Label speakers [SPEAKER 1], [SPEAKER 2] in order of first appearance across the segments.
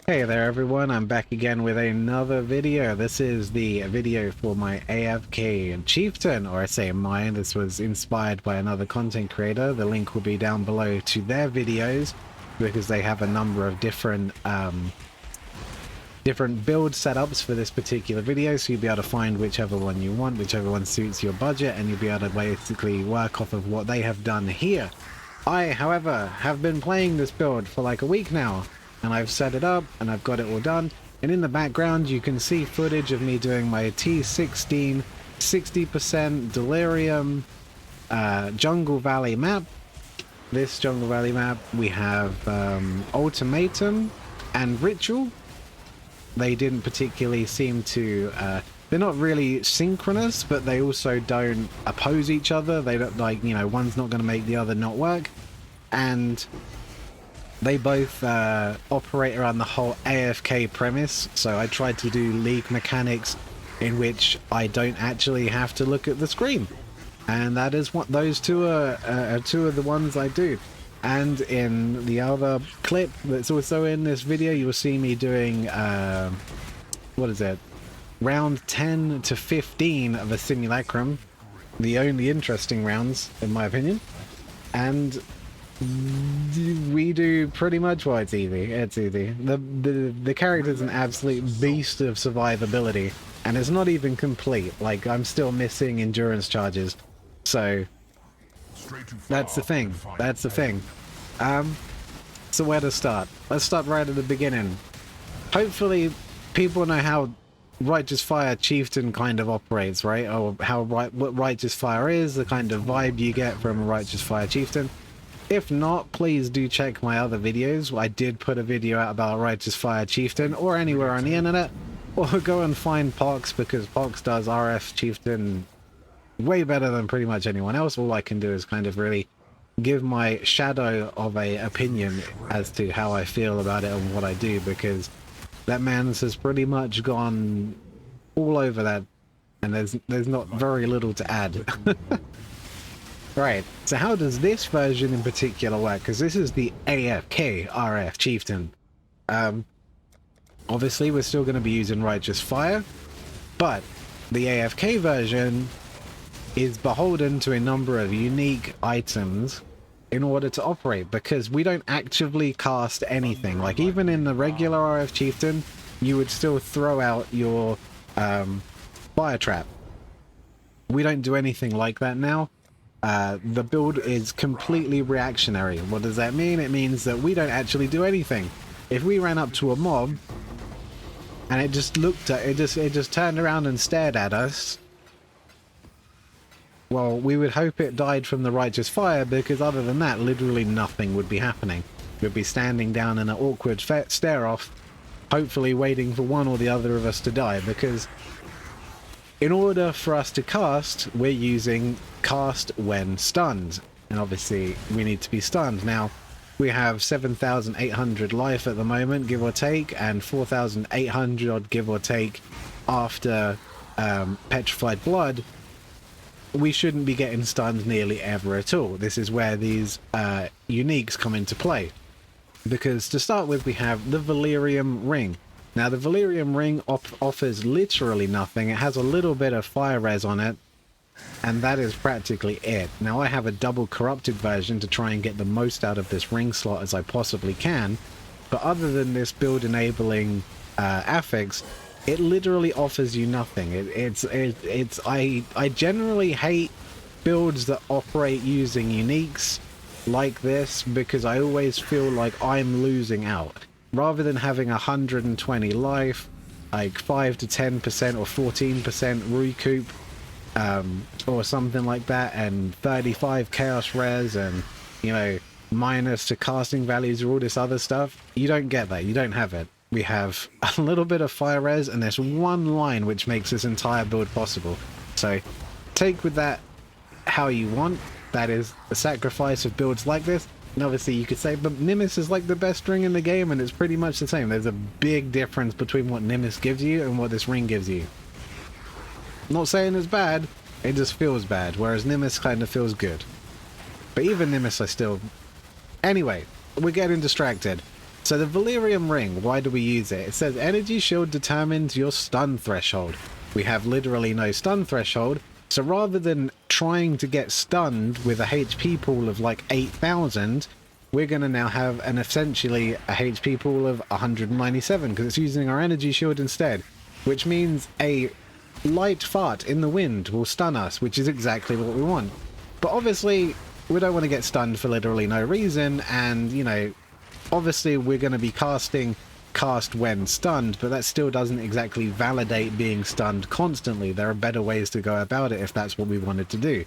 [SPEAKER 1] Hey there everyone, I'm back again with another video. This is the video for my AFK Chieftain, or I say mine. This was inspired by another content creator. The link will be down below to their videos because they have a number of different build setups for this particular video, so you'll be able to find whichever one you want, whichever one suits your budget, and you'll be able to basically work off of what they have done here. I, however, have been playing this build for like a week now, and I've set it up and I've got it all done, and in the background you can see footage of me doing my T16 60% Delirium Jungle Valley map. This Jungle Valley map we have Ultimatum and Ritual. They didn't particularly seem to they're not really synchronous, but they also don't oppose each other. They don't, like, you know, one's not going to make the other not work, and they both operate around the whole AFK premise. So I tried to do League mechanics in which I don't actually have to look at the screen, and that is what those two are two of the ones I do. And in the other clip that's also in this video, you will see me doing what is it, round 10 to 15 of a simulacrum, the only interesting rounds in my opinion. And we do pretty much, well, it's easy. The character's an absolute beast of survivability, and it's not even complete. Like, I'm still missing endurance charges, so that's the thing. So where to start? Let's start right at the beginning. Hopefully people know how Righteous Fire Chieftain kind of operates, right? Or what Righteous Fire is, the kind of vibe you get from a Righteous Fire Chieftain. If not, please do check my other videos. I did put a video out about Righteous Fire Chieftain, or anywhere on the internet, or go and find Pox, because Pox does RF Chieftain way better than pretty much anyone else. All I can do is kind of really give my shadow of a opinion as to how I feel about it and what I do, because that man's has pretty much gone all over that, and there's not very little to add. Right, so how does this version in particular work? Because this is the AFK RF Chieftain. Obviously we're still going to be using Righteous Fire, but the AFK version is beholden to a number of unique items in order to operate, because we don't actively cast anything. Like, even in the regular RF Chieftain, you would still throw out your fire trap. We don't do anything like that now. The build is completely reactionary. What does that mean? It means that we don't actually do anything. If we ran up to a mob and it just looked at it just turned around and stared at us, well, we would hope it died from the Righteous Fire, because other than that, literally nothing would be happening. We'd be standing down in an awkward stare-off, hopefully waiting for one or the other of us to die, because in order for us to cast, we're using cast when stunned, and obviously we need to be stunned. Now, we have 7,800 life at the moment, give or take, and 4,800 odd, give or take, after Petrified Blood. We shouldn't be getting stunned nearly ever at all. This is where these uniques come into play. Because to start with, we have the Valerium Ring. Now, the Valerium Ring offers literally nothing. It has a little bit of fire res on it, and that is practically it. Now, I have a double corrupted version to try and get the most out of this ring slot as I possibly can. But other than this build enabling affix, it literally offers you nothing. I generally hate builds that operate using uniques like this, because I always feel like I'm losing out. Rather than having 120 life, like 5 to 10% or 14% recoup, or something like that, and 35 chaos res, and, you know, minus to casting values or all this other stuff, you don't get that. You don't have it. We have a little bit of fire res, and there's one line which makes this entire build possible. So take with that how you want. That is the sacrifice of builds like this. And obviously you could say, but Nimbus is like the best ring in the game, and it's pretty much the same. There's a big difference between what Nimbus gives you and what this ring gives you. I'm not saying it's bad, it just feels bad, whereas Nimbus kind of feels good. But even Nimbus I still... Anyway, we're getting distracted. So the Valerium Ring, why do we use it? It says energy shield determines your stun threshold. We have literally no stun threshold, so rather than trying to get stunned with a HP pool of like 8,000, we're going to now have an essentially a HP pool of 197 because it's using our energy shield instead, which means a light fart in the wind will stun us, which is exactly what we want. But obviously, we don't want to get stunned for literally no reason, and, you know, obviously we're going to be casting cast when stunned, but that still doesn't exactly validate being stunned constantly. There are better ways to go about it if that's what we wanted to do.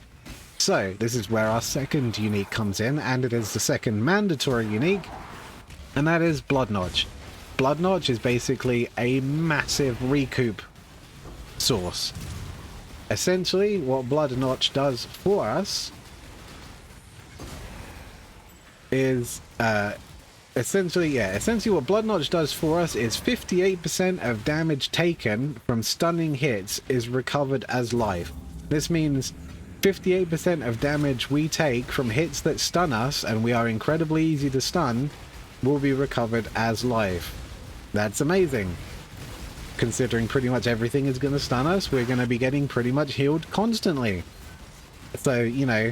[SPEAKER 1] So this is where our second unique comes in, and it is the second mandatory unique, and that is Blood Notch. Blood Notch is basically a massive recoup source. Essentially, what Blood Notch does for us is essentially what Blood Notch does for us is 58% of damage taken from stunning hits is recovered as life. This means 58% of damage we take from hits that stun us, and we are incredibly easy to stun, will be recovered as life. That's amazing. Considering pretty much everything is going to stun us, we're going to be getting pretty much healed constantly. So, you know,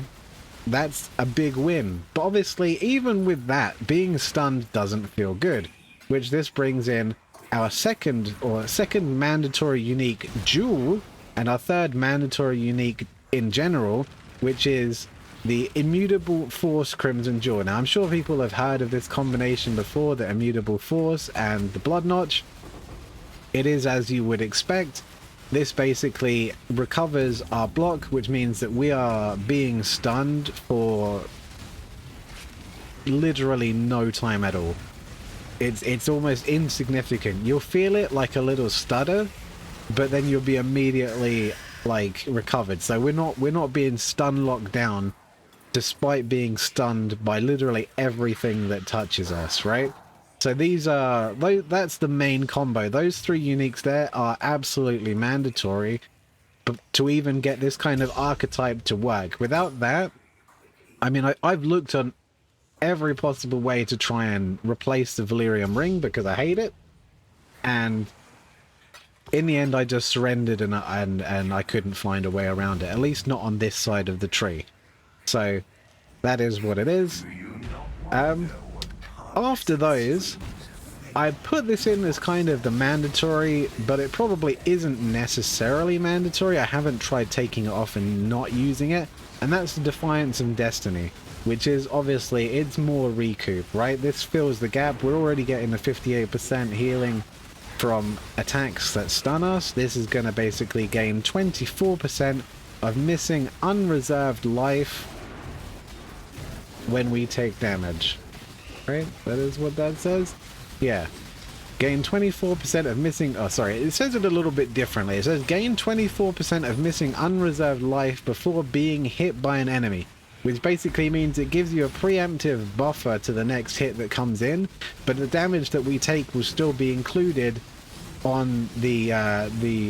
[SPEAKER 1] that's a big win. But obviously, even with that, being stunned doesn't feel good. Which this brings in our second mandatory unique, Jewel, and our third mandatory unique in general, which is the Immutable Force Crimson Jewel. Now, I'm sure people have heard of this combination before, the Immutable Force and the Blood Notch. It is as you would expect. This basically recovers our block, which means that we are being stunned for literally no time at all. It's almost insignificant. You'll feel it like a little stutter, but then you'll be immediately like recovered. So we're not being stun locked down despite being stunned by literally everything that touches us, right? So these are, that's the main combo. Those three uniques there are absolutely mandatory to even get this kind of archetype to work. Without that, I mean, I've looked on every possible way to try and replace the Valerium Ring because I hate it. And in the end, I just surrendered and I couldn't find a way around it, at least not on this side of the tree. So that is what it is. After those, I put this in as kind of the mandatory, but it probably isn't necessarily mandatory. I haven't tried taking it off and not using it, and that's the Defiance of Destiny, which is obviously, it's more recoup, right? This fills the gap. We're already getting the 58% healing from attacks that stun us. This is going to basically gain 24% of missing unreserved life when we take damage. Right? That is what that says? Yeah. Gain 24% of missing... Oh, sorry. It says it a little bit differently. It says gain 24% of missing unreserved life before being hit by an enemy. Which basically means it gives you a preemptive buffer to the next hit that comes in. But the damage that we take will still be included on the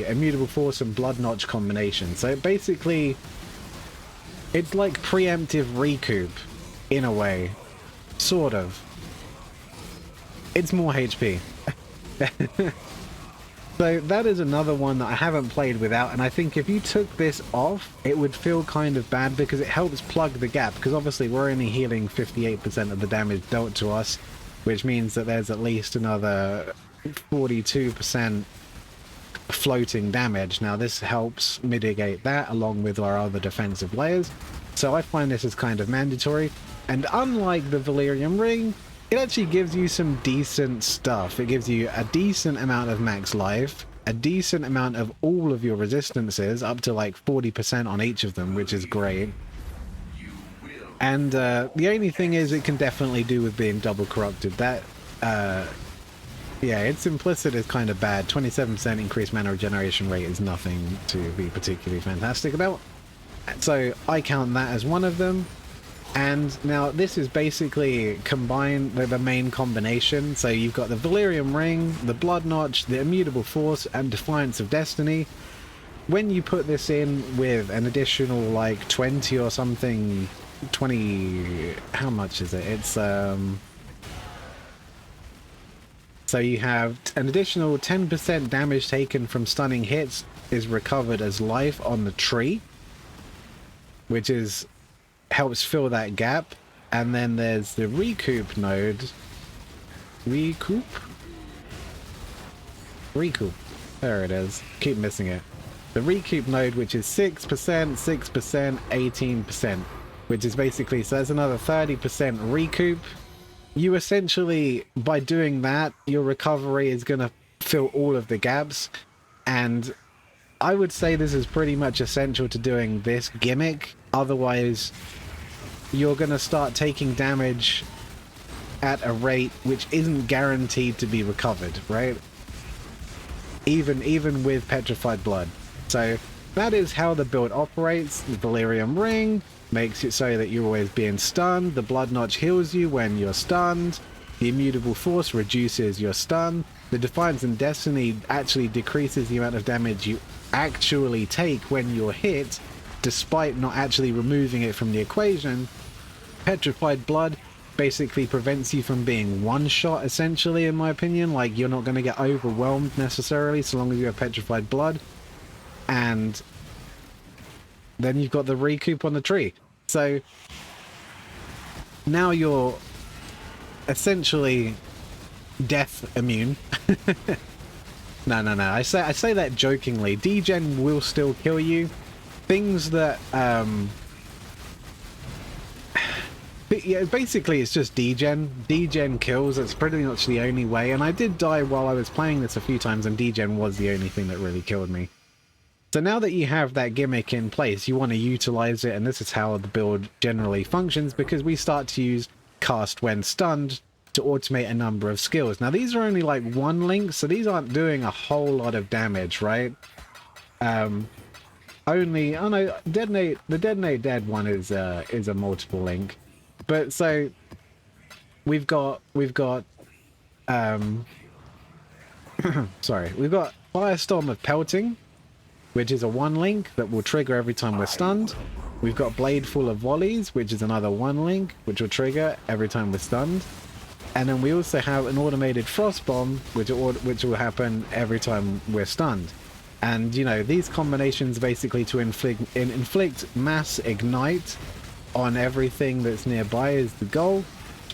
[SPEAKER 1] Immutable Force and Blood Notch combination. So basically, it's like preemptive recoup, in a way. Sort of. It's more HP. So that is another one that I haven't played without, and I think if you took this off, it would feel kind of bad because it helps plug the gap, because obviously we're only healing 58% of the damage dealt to us, which means that there's at least another 42% floating damage. Now this helps mitigate that along with our other defensive layers, so I find this as kind of mandatory. And unlike the Valerium Ring, it actually gives you some decent stuff. It gives you a decent amount of max life, a decent amount of all of your resistances, up to like 40% on each of them, which is great. And the only thing is it can definitely do with being double corrupted. That, yeah, its implicit is kind of bad. 27% increased mana regeneration rate is nothing to be particularly fantastic about. So I count that as one of them. And now this is basically combined, the main combination. So you've got the Valerium Ring, the Blood Notch, the Immutable Force, and Defiance of Destiny. When you put this in with an additional like 20 or something, 20, how much is it? It's So you have an additional 10% damage taken from stunning hits is recovered as life on the tree, which is helps fill that gap. And then there's the recoup node. Recoup. There it is. Keep missing it. The recoup node, which is 6%, 6%, 18%, which is basically, so that's another 30% recoup. You essentially, by doing that, your recovery is going to fill all of the gaps. And I would say this is pretty much essential to doing this gimmick. Otherwise, you're going to start taking damage at a rate which isn't guaranteed to be recovered, right? Even with Petrified Blood. So that is how the build operates. The Delirium Ring makes it so that you're always being stunned. The Blood Notch heals you when you're stunned. The Immutable Force reduces your stun. The Defiance and Destiny actually decreases the amount of damage you actually take when you're hit, despite not actually removing it from the equation. Petrified Blood basically prevents you from being one-shot, essentially, in my opinion. Like, you're not going to get overwhelmed necessarily so long as you have Petrified Blood. And then you've got the recoup on the tree. So now you're essentially death immune. No. I say that jokingly. Degen will still kill you. Things that yeah, basically it's just degen. Degen kills. It's pretty much the only way. And I did die while I was playing this a few times, and degen was the only thing that really killed me. So now that you have that gimmick in place, you want to utilize it, and this is how the build generally functions, because we start to use cast when stunned to automate a number of skills. Now these are only like one link, so these aren't doing a whole lot of damage, right? Only, oh no, detonate, the detonate dead one is a multiple link. But so we've got sorry, we've got Firestorm of Pelting, which is a one link that will trigger every time we're stunned. We've got Bladeful of Volleys, which is another one link, which will trigger every time we're stunned. And then we also have an automated Frost Bomb, which will happen every time we're stunned. And, you know, these combinations basically to inflict mass ignite on everything that's nearby is the goal.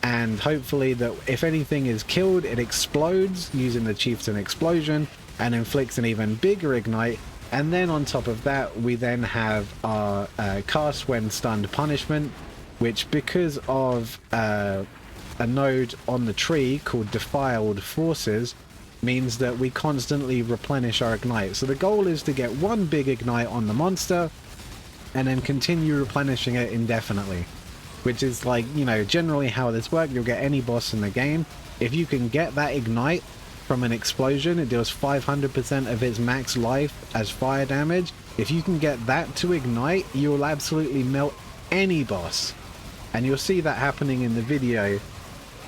[SPEAKER 1] And hopefully that if anything is killed, it explodes using the Chieftain Explosion and inflicts an even bigger ignite. And then on top of that, we then have our cast when stunned punishment, which because of a node on the tree called Defiled Forces, means that we constantly replenish our ignite. So the goal is to get one big ignite on the monster and then continue replenishing it indefinitely, which is like, you know, generally how this works. You'll get any boss in the game. If you can get that ignite from an explosion, it deals 500% of its max life as fire damage. If you can get that to ignite, you'll absolutely melt any boss, and you'll see that happening in the video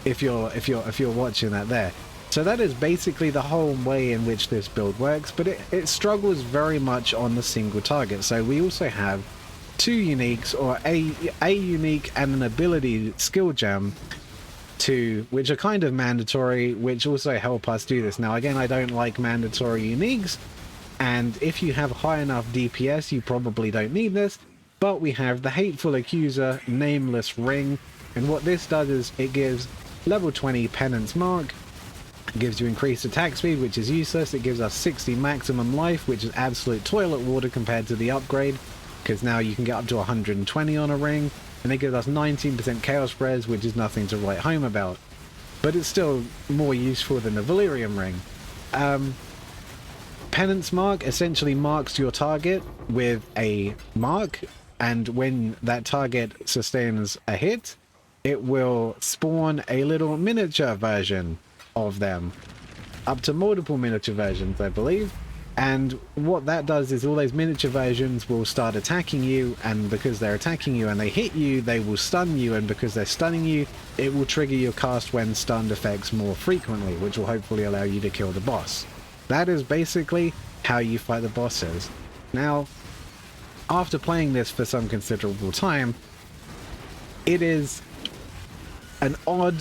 [SPEAKER 1] if you're watching that there. So that is basically the whole way in which this build works, but it struggles very much on the single target. So we also have two uniques, or a unique and an ability skill gem, which are kind of mandatory, which also help us do this. Now again, I don't like mandatory uniques, and if you have high enough DPS you probably don't need this, but we have the Hateful Accuser Nameless Ring, and what this does is it gives level 20 Penance Mark. It gives you increased attack speed, which is useless. It gives us 60 maximum life, which is absolute toilet water compared to the upgrade, because now you can get up to 120 on a ring. And it gives us 19% Chaos Res, which is nothing to write home about, but it's still more useful than the Valerium Ring. Penance Mark essentially marks your target with a mark, and when that target sustains a hit, it will spawn a little miniature version of them, up to multiple miniature versions, I believe. And what that does is all those miniature versions will start attacking you, and because they're attacking you and they hit you, they will stun you, and because they're stunning you, it will trigger your cast when stunned effects more frequently, which will hopefully allow you to kill the boss. That is basically how you fight the bosses. Now, after playing this for some considerable time, it is an odd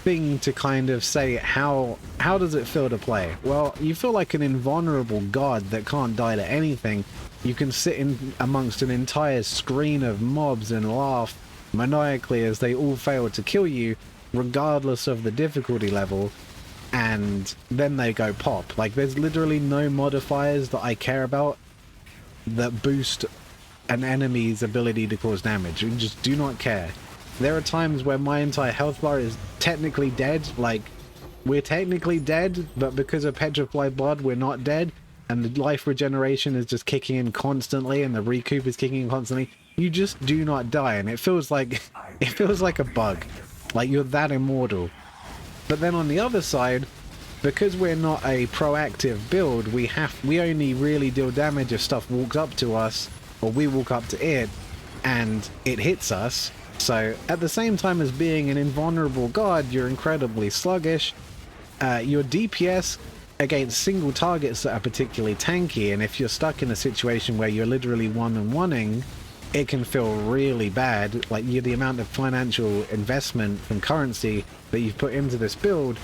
[SPEAKER 1] thing to kind of say how does it feel to play. Well, you feel like an invulnerable god that can't die to anything. You can sit in amongst an entire screen of mobs and laugh maniacally as they all fail to kill you, regardless of the difficulty level, and then they go pop. Like, there's literally no modifiers that I care about that boost an enemy's ability to cause damage. You just do not care. There are times where my entire health bar is technically dead, like, we're technically dead, but because of Petrified Blood, we're not dead, and the life regeneration is just kicking in constantly, and the recoup is kicking in constantly. You just do not die, and it feels like a bug. Like, you're that immortal. But then on the other side, because we're not a proactive build, we only really deal damage if stuff walks up to us, or we walk up to it, and it hits us. So, at the same time as being an invulnerable god, you're incredibly sluggish. Your DPS against single targets that are particularly tanky, and if you're stuck in a situation where you're literally one-on-oneing, it can feel really bad. Like, the amount of financial investment from currency that you've put into this build,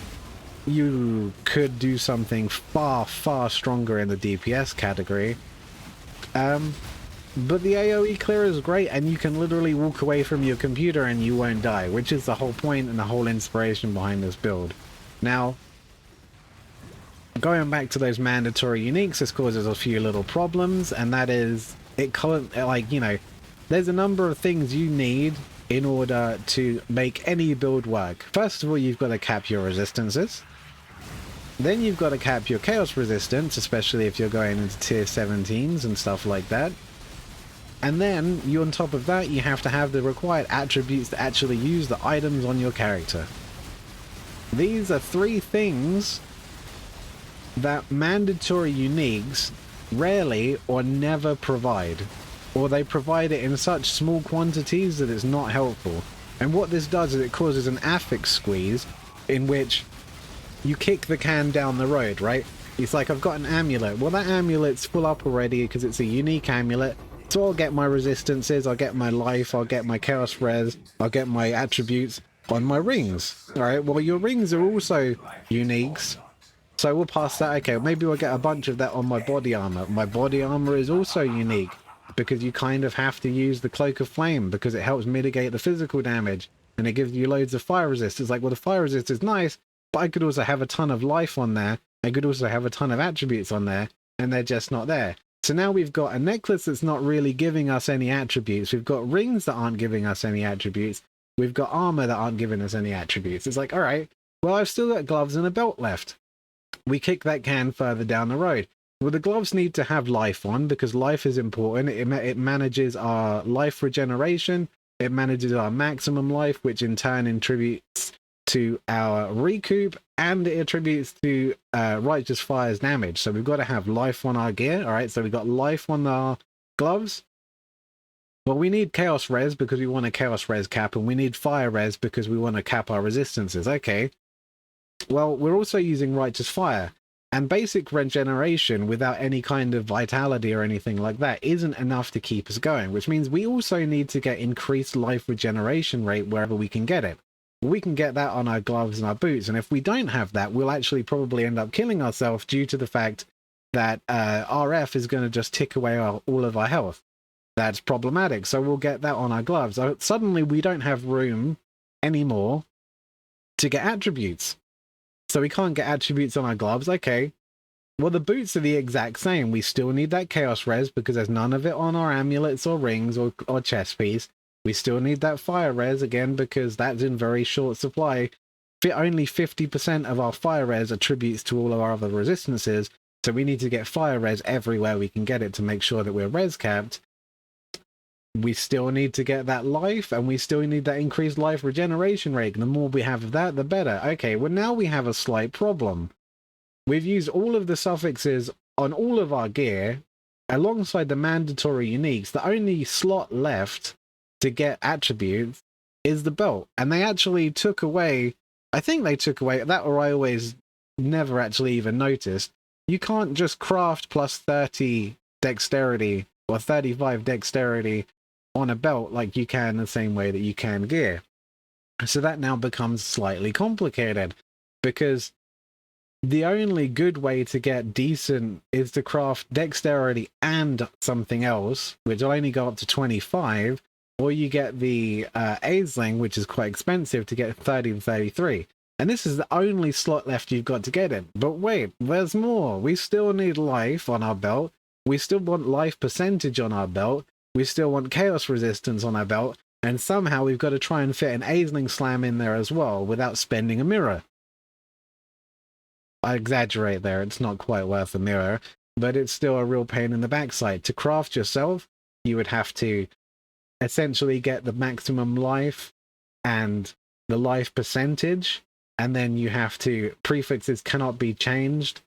[SPEAKER 1] you could do something far, far stronger in the DPS category. But the AoE clear is great, and you can literally walk away from your computer and you won't die, which is the whole point and the whole inspiration behind this build. Now, going back to those mandatory uniques, this causes a few little problems, and that is, it can't, like, you know, there's a number of things you need in order to make any build work. First of all, you've got to cap your resistances. Then you've got to cap your chaos resistance, especially if you're going into tier 17s and stuff like that. And then, on top of that, you have to have the required attributes to actually use the items on your character. These are three things that mandatory uniques rarely or never provide. Or they provide it in such small quantities that it's not helpful. And what this does is it causes an affix squeeze in which you kick the can down the road, right? It's like, I've got an amulet. Well, that amulet's full up already because it's a unique amulet. So I'll get my resistances, I'll get my life, I'll get my chaos res, I'll get my attributes on my rings. Alright, well, your rings are also uniques. So we'll pass that. Okay, maybe we'll get a bunch of that on my body armor. My body armor is also unique, because you kind of have to use the Cloak of Flame because it helps mitigate the physical damage, and it gives you loads of fire resist. It's like, well, the fire resist is nice, but I could also have a ton of life on there. I could also have a ton of attributes on there, and they're just not there. So now we've got a necklace that's not really giving us any attributes. We've got rings that aren't giving us any attributes. We've got armor that aren't giving us any attributes. It's like, all right, well, I've still got gloves and a belt left. We kick that can further down the road. Well, the gloves need to have life on because life is important. It manages our life regeneration. It manages our maximum life, which in turn attributes to our recoup, and it attributes to Righteous Fire's damage. So we've got to have life on our gear. All right, so we've got life on our gloves. Well, we need Chaos Res because we want a Chaos Res cap, and we need Fire Res because we want to cap our resistances. Okay. Well, we're also using Righteous Fire, and basic regeneration without any kind of vitality or anything like that isn't enough to keep us going, which means we also need to get increased life regeneration rate wherever we can get it. We can get that on our gloves and our boots, and if we don't have that, we'll actually probably end up killing ourselves due to the fact that RF is going to just tick away all of our health. That's problematic, so we'll get that on our gloves. Suddenly we don't have room anymore to get attributes. So we can't get attributes on our gloves. Okay. Well, the boots are the exact same. We still need that Chaos Res because there's none of it on our amulets or rings or chest piece. We still need that Fire Res again because that's in very short supply. Only 50% of our Fire Res attributes to all of our other resistances. So we need to get Fire Res everywhere we can get it to make sure that we're res capped. We still need to get that life, and we still need that increased life regeneration rate. The more we have of that, the better. Okay, well now we have a slight problem. We've used all of the suffixes on all of our gear, alongside the mandatory uniques. The only slot left to get attributes is the belt. And they actually took away, I think they took away that, or I always never actually even noticed. You can't just craft plus 30 dexterity or 35 dexterity on a belt like you can the same way that you can gear. So that now becomes slightly complicated, because the only good way to get decent is to craft dexterity and something else, which will only go up to 25, or you get the Aisling, which is quite expensive, to get 30 and 33. And this is the only slot left you've got to get it. But wait, there's more. We still need life on our belt. We still want life percentage on our belt. We still want chaos resistance on our belt. And somehow we've got to try and fit an Aisling Slam in there as well without spending a mirror. I exaggerate there, it's not quite worth a mirror, but it's still a real pain in the backside. To craft yourself, you would have to essentially get the maximum life and the life percentage, and then you have to, prefixes cannot be changed,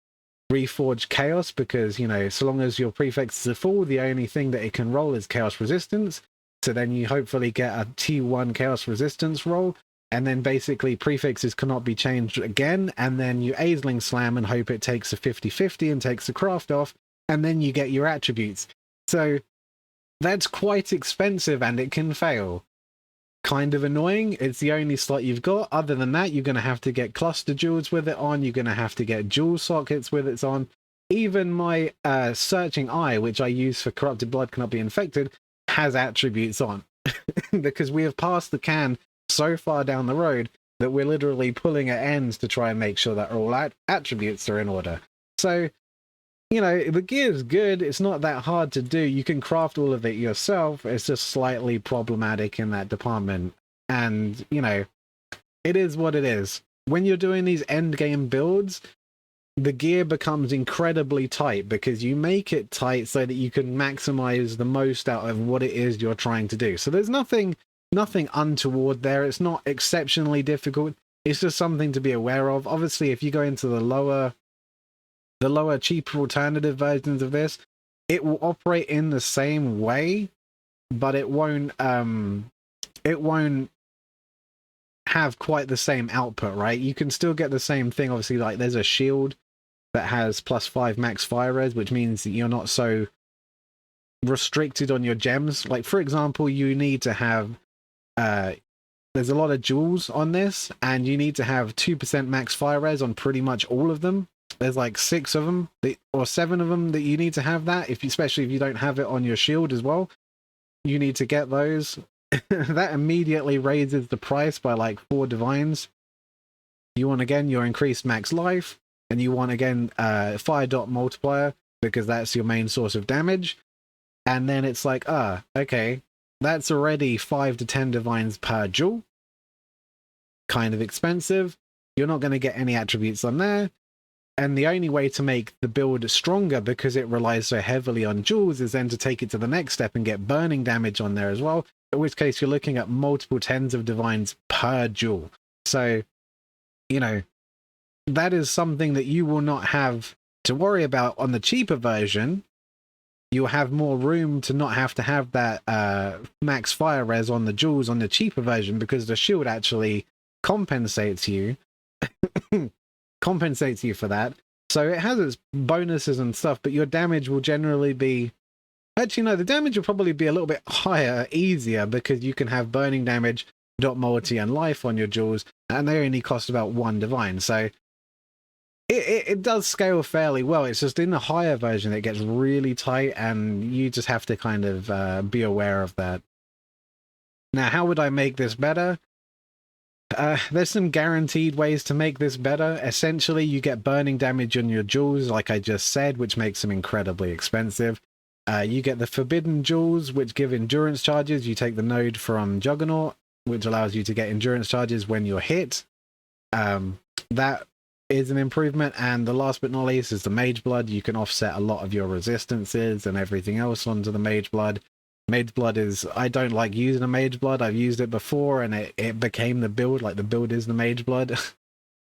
[SPEAKER 1] reforge chaos, because, you know, so long as your prefixes are full, the only thing that it can roll is chaos resistance. So then you hopefully get a T1 chaos resistance roll, and then basically prefixes cannot be changed again, and then you Aisling Slam and hope it takes a 50-50 and takes the craft off, and then you get your attributes. So that's quite expensive, and it can fail. Kind of annoying. It's the only slot you've got. Other than that, you're going to have to get cluster jewels with it on, you're going to have to get jewel sockets with it on. Even my searching eye, which I use for corrupted blood cannot be infected, has attributes on. Because we have passed the can so far down the road that we're literally pulling at ends to try and make sure that all attributes are in order. So, you know, the gear's good. It's not that hard to do. You can craft all of it yourself. It's just slightly problematic in that department. And, you know, it is what it is. When you're doing these end game builds, the gear becomes incredibly tight because you make it tight so that you can maximize the most out of what it is you're trying to do. So there's nothing untoward there. It's not exceptionally difficult. It's just something to be aware of. Obviously, if you go into the lower, cheaper alternative versions of this, it will operate in the same way, but it won't have quite the same output, right? You can still get the same thing. Obviously, like there's a shield that has +5 max fire res, which means that you're not so restricted on your gems. Like, for example, you need to have there's a lot of jewels on this, and you need to have 2% max fire res on pretty much all of them. There's like 6 of them or 7 of them that you need to have that, especially if you don't have it on your shield as well. You need to get those. That immediately raises the price by like 4 divines. You want again your increased max life, and you want again fire dot multiplier, because that's your main source of damage. And then it's like, okay, that's already 5 to 10 divines per jewel. Kind of expensive. You're not going to get any attributes on there. And the only way to make the build stronger, because it relies so heavily on jewels, is then to take it to the next step and get burning damage on there as well. In which case you're looking at multiple tens of divines per jewel. So, you know, that is something that you will not have to worry about on the cheaper version. You'll have more room to not have to have that max fire res on the jewels on the cheaper version, because the shield actually compensates you for that. So it has its bonuses and stuff, but your damage will generally be... Actually, no, the damage will probably be a little bit higher, easier, because you can have burning damage, dot multi, and life on your jewels, and they only cost about 1 divine. So it does scale fairly well. It's just in the higher version it gets really tight, and you just have to kind of be aware of that. Now, how would I make this better? There's some guaranteed ways to make this better. Essentially, you get burning damage on your jewels, like I just said, which makes them incredibly expensive. You get the forbidden jewels, which give endurance charges. You take the node from Juggernaut, which allows you to get endurance charges when you're hit. That is an improvement. And the last but not least is the Mage Blood. You can offset a lot of your resistances and everything else onto the Mage Blood. Mage Blood is... I don't like using a Mage Blood. I've used it before, and it became the build. Like, the build is the Mage Blood.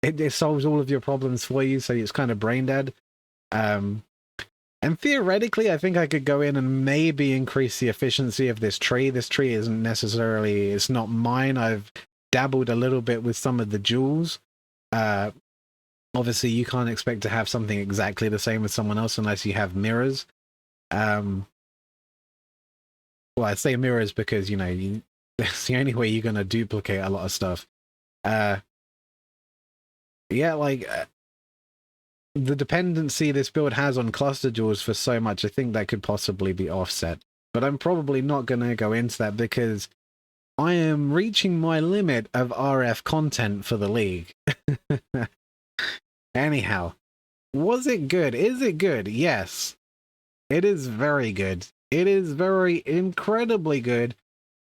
[SPEAKER 1] It solves all of your problems for you, so it's kind of brain dead. And theoretically, I think I could go in and maybe increase the efficiency of this tree. This tree isn't necessarily... It's not mine. I've dabbled a little bit with some of the jewels. Obviously, you can't expect to have something exactly the same with someone else unless you have mirrors. Well, I say mirrors because, you know, that's the only way you're going to duplicate a lot of stuff. Yeah, like the dependency this build has on cluster jewels for so much, I think that could possibly be offset. But I'm probably not going to go into that because I am reaching my limit of RF content for the league. Anyhow, was it good? Is it good? Yes. It is very good. It is very incredibly good,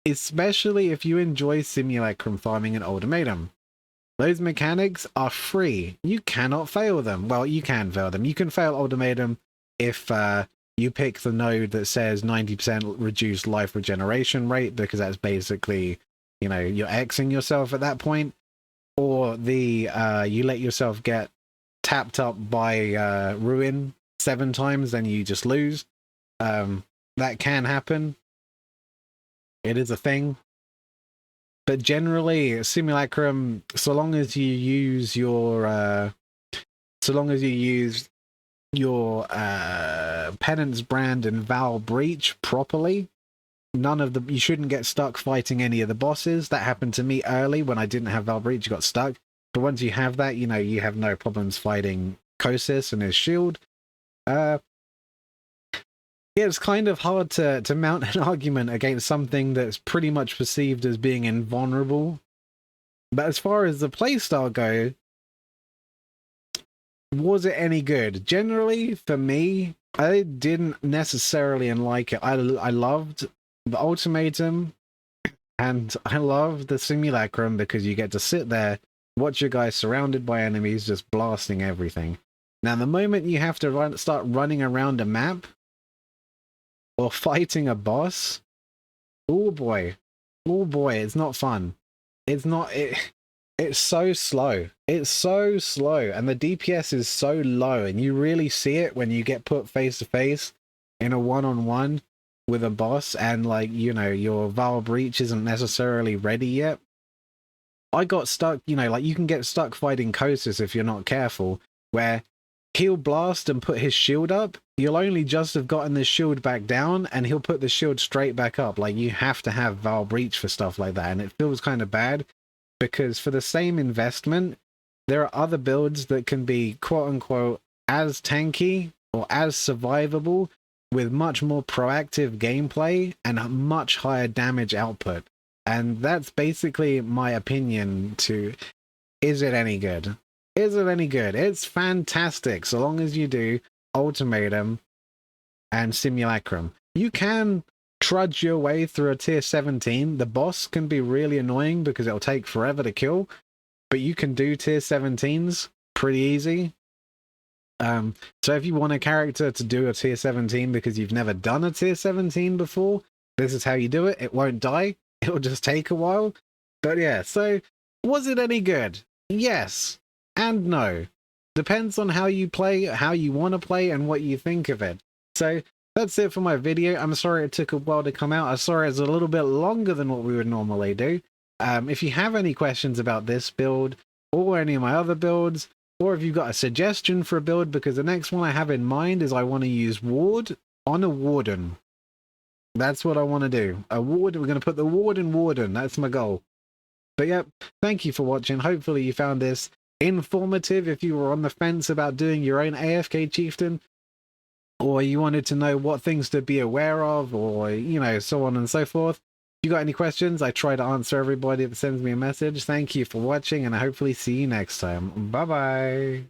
[SPEAKER 1] especially if you enjoy simulacrum farming and ultimatum. Those mechanics are free. You cannot fail them. Well, you can fail them. You can fail ultimatum if you pick the node that says 90% reduced life regeneration rate, because that's basically, you know, you're Xing yourself at that point. Or the you let yourself get tapped up by ruin 7 times, then you just lose. That can happen. It is a thing. But generally, simulacrum, so long as you use your penance brand and Vow Breach properly, you shouldn't get stuck fighting any of the bosses. That happened to me early when I didn't have Vow Breach, got stuck. But once you have that, you know, you have no problems fighting Kosis and his shield. It's kind of hard to mount an argument against something that's pretty much perceived as being invulnerable. But as far as the playstyle go, was it any good? Generally, for me, I didn't necessarily like it. I loved the ultimatum, and I loved the simulacrum because you get to sit there, watch your guys surrounded by enemies, just blasting everything. Now, the moment you have to start running around a map, or fighting a boss, oh boy, it's not fun. It's so slow. It's so slow, and the DPS is so low, and you really see it when you get put face to face in a one-on-one with a boss, and like, you know, your Vow Breach isn't necessarily ready yet. I got stuck, you know, like you can get stuck fighting Kosis if you're not careful, where he'll blast and put his shield up. You'll only just have gotten the shield back down, and he'll put the shield straight back up. Like, you have to have Vow Breach for stuff like that, and it feels kind of bad, because for the same investment, there are other builds that can be quote-unquote as tanky or as survivable with much more proactive gameplay and a much higher damage output. And that's basically my opinion to, is it any good? Is it any good? It's fantastic, so long as you do ultimatum and simulacrum. You can trudge your way through a tier 17. The boss can be really annoying because it'll take forever to kill, but you can do tier 17s pretty easy. So if you want a character to do a tier 17 because you've never done a tier 17 before, this is how you do it. It won't die. It'll just take a while. But yeah, so was it any good? Yes and no. Depends on how you play, how you want to play, and what you think of it. So that's it for my video. I'm sorry it took a while to come out. I'm sorry it's a little bit longer than what we would normally do. If you have any questions about this build or any of my other builds, or if you've got a suggestion for a build, because the next one I have in mind is I want to use Ward on a Warden. That's what I want to do. A Ward, we're going to put the Ward in Warden. That's my goal. But yeah, thank you for watching. Hopefully you found this informative if you were on the fence about doing your own AFK chieftain, or you wanted to know what things to be aware of, or, you know, so on and so forth. If you got any questions, I try to answer everybody that sends me a message. Thank you for watching, and I hopefully see you next time. Bye bye.